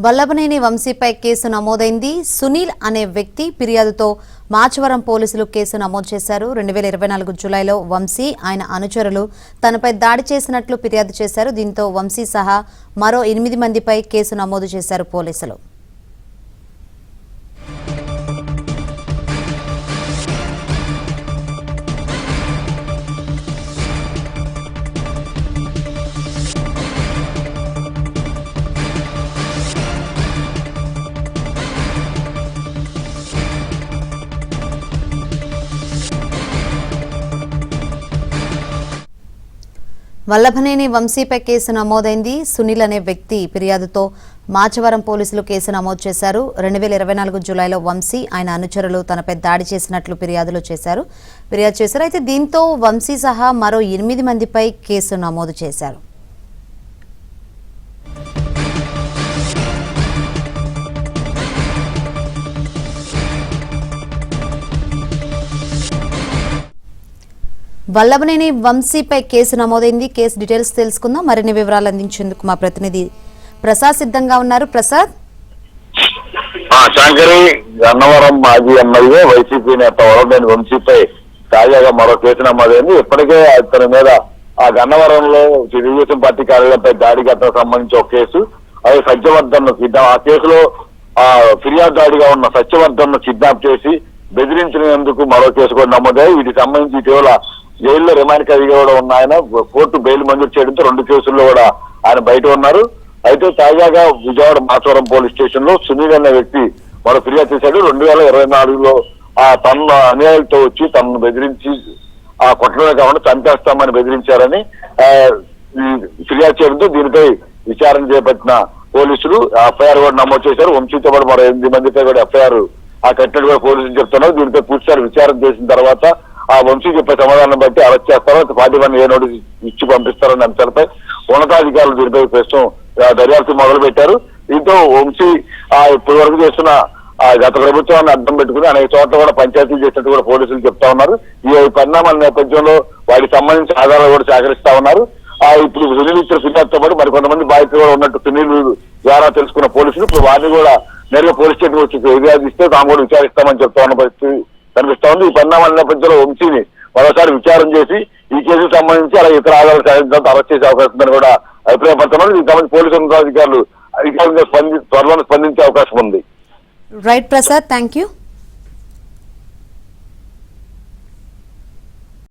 Vallabhaneni వంశీపై case నమోదైంది. సునీల్ అనే వ్యక్తి ఫిర్యాదుతో మాచవరం పోలీసులు కేసు నమోదు చేశారు. 2024 జూలైలో వంశీ ఆయన అనుచరులు తనపై దాడి చేసినట్లు ఫిర్యాదు చేశారు. దీంతో వంశీ సహా మరో 8 మందిపై కేసు నమోదు చేశారు పోలీసులు. వల్లభనేని వంశీపై కేసు నమోదైంది. సునీల్ అనే వ్యక్తి ఫిర్యాదుతో మాచవరం పోలీసులు కేసు నమోదు చేశారు. 2024 జూలైలో వంశీ ఆయన అనుచరులు తనపై దాడి చేసినట్లు ఫిర్యాదు చేశారు. అయితే దీంతో వంశీ సహా మరో 8 మందిపై కేసు నమోదు చేశారు. వల్లభనేని వంశీపై కేసు నమోదైంది. కేసు డీటెయిల్స్ తెలుసుకుందాం. మరిన్ని వివరాలు అందించేందుకు మా ప్రతినిధి ప్రసాద్ సిద్ధంగా ఉన్నారు. ప్రసాద్. శంకరి గన్నవరం మాజీ ఎమ్మెల్యే వైసీపీ నేత వల్లభనేని వంశీపై తాజాగా మరో కేసు నమోదైంది. ఇప్పటికే అతని మీద ఆ గన్నవరంలో తెలుగుదేశం పార్టీ కార్యాలయంపై దాడి ఘటనకు సంబంధించి ఒక కేసు, అది సత్యవర్ధన్ ఆ కేసులో ఫిర్యాదుదాడిగా ఉన్న సత్యవర్ధన్ కిడ్నాప్ చేసి బెదిరించినందుకు మరో కేసు కూడా నమోదయ్యాయి. వీటికి సంబంధించి ఇటీవల జైల్లో రిమాండ్ ఖైదీగా కూడా ఉన్న ఆయన కోర్టు బెయిల్ మంజూరు చేయడంతో 2 కేసుల్లో కూడా ఆయన బయట ఉన్నారు. అయితే తాజాగా విజయవాడ మాచవరం పోలీస్ స్టేషన్ లో సునీల్ అనే వ్యక్తి మరో ఫిర్యాదు చేశాడు. 2024లో తన అన్యాయాలతో వచ్చి తనను బెదిరించి కొట్టడమే కాకుండా చంపేస్తామని బెదిరించారని ఫిర్యాదు చేయడంతో దీనిపై విచారణ చేపట్టిన పోలీసులు ఎఫ్ఐఆర్ కూడా నమోదు చేశారు. వంశీతో పాటు మరో 8 మందిపై కూడా ఎఫ్ఐఆర్ కట్టినట్టు కూడా పోలీసులు చెప్తున్నారు. దీనిపై పూర్తిసారి విచారణ చేసిన తర్వాత ఆ వంశీ చెప్పే సమాధానం బట్టి అరెస్ట్ చేస్తారో 41 ఏ నోటీస్ ఇచ్చి పంపిస్తారన్న అంశాలపై ఉన్నతాధికారులు దీనిపై ప్రస్తుతం దర్యాప్తు మొదలు పెట్టారు. దీంతో వంశీ ఇప్పటి వరకు చేస్తున్న గత ప్రభుత్వాన్ని అర్థం పెట్టుకుని అనేక చోట్ల కూడా పంచాయతీలు చేసినట్టు కూడా పోలీసులు చెప్తా ఉన్నారు. ఈ పరిణామాల నేపథ్యంలో వాటికి సంబంధించిన ఆధారాలు కూడా సేకరిస్తా ఉన్నారు. ఇప్పుడు సునీల్ ఇచ్చిన ఫిర్యాదుతో పాటు మరి కొంతమంది బాధితులు కూడా ఉన్నట్టు సునీల్ ద్వారా తెలుసుకున్న పోలీసులు ఇప్పుడు వారిని కూడా నేరుగా పోలీస్ స్టేషన్ వచ్చి ఫిర్యాదు ఇస్తే తాము కూడా విచారిస్తామని చెప్తా ఉన్న పరిస్థితి కనిపిస్తా ఉంది. ఈ పరిణామాల నేపథ్యంలో వంశీని మరోసారి విచారణ చేసి ఈ కేసుకు సంబంధించి అలాగే ఇతర ఆధారాలు సేకరించడంతో అరెస్ట్ చేసే అవకాశం ఉందని కూడా అభిప్రాయపడుతున్నారు. దీనికి సంబంధించి పోలీసు ఉన్నతాధికారులు త్వరలో స్పందించే అవకాశం ఉంది. Right Prasad, thank you.